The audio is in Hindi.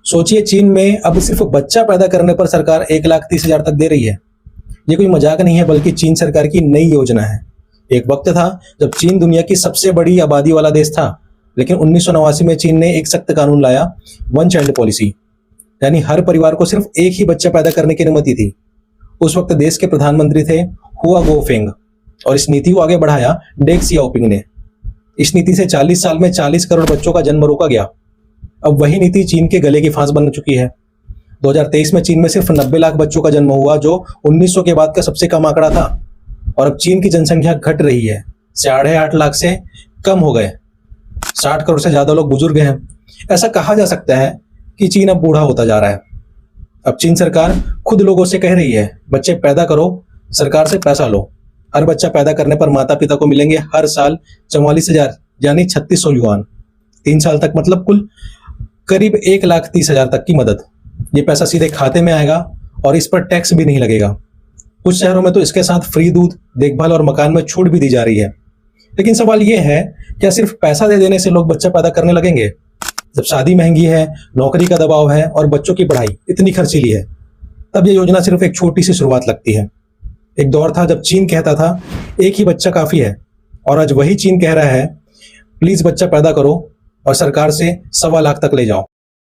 सोचिए, चीन में अब सिर्फ बच्चा पैदा करने पर सरकार 1,30,000 तक दे रही है। ये कोई मजाक नहीं है, बल्कि चीन सरकार की नई योजना है। एक वक्त था जब चीन दुनिया की सबसे बड़ी आबादी वाला देश था, लेकिन 1989 में चीन ने एक सख्त कानून लाया, वन चाइल्ड पॉलिसी। यानी हर परिवार को सिर्फ एक ही बच्चा पैदा करने की अनुमति थी। उस वक्त देश के प्रधानमंत्री थे हुआ गोफेंग, और इस नीति को आगे बढ़ाया डेंग सियाओपिंग ने। इस नीति से 40 साल में 40 करोड़ बच्चों का जन्म रोका गया। अब वही नीति चीन के गले की फांस बन चुकी है। 2023 में चीन में सिर्फ 90 लाख बच्चों का जन्म हुआ, जो 1900 के बाद का सबसे कम आंकड़ा था। और अब चीन की जनसंख्या घट रही है, 8.5 लाख से कम हो गए। 60 करोड़ से ज्यादा लोग बुजुर्ग हैं। ऐसा कहा जा सकता है कि चीन अब बूढ़ा होता जा रहा है। अब चीन सरकार खुद लोगों से कह रही है, बच्चे पैदा करो, सरकार से पैसा लो। हर बच्चा पैदा करने पर माता पिता को मिलेंगे हर साल 44,000 यानी 3600 युआन। 3 साल तक मतलब कुल करीब 1,30,000 तक की मदद। ये पैसा सीधे खाते में आएगा और इस पर टैक्स भी नहीं लगेगा। कुछ शहरों में तो इसके साथ फ्री दूध, देखभाल और मकान में छूट भी दी जा रही है। लेकिन सवाल यह है, क्या सिर्फ पैसा दे देने से लोग बच्चा पैदा करने लगेंगे? जब शादी महंगी है, नौकरी का दबाव है और बच्चों की पढ़ाई इतनी खर्चीली है, तब ये योजना सिर्फ एक छोटी सी शुरुआत लगती है। एक दौर था जब चीन कहता था एक ही बच्चा काफी है, और आज वही चीन कह रहा है प्लीज बच्चा पैदा करो और सरकार से 1.25 लाख तक ले जाओ।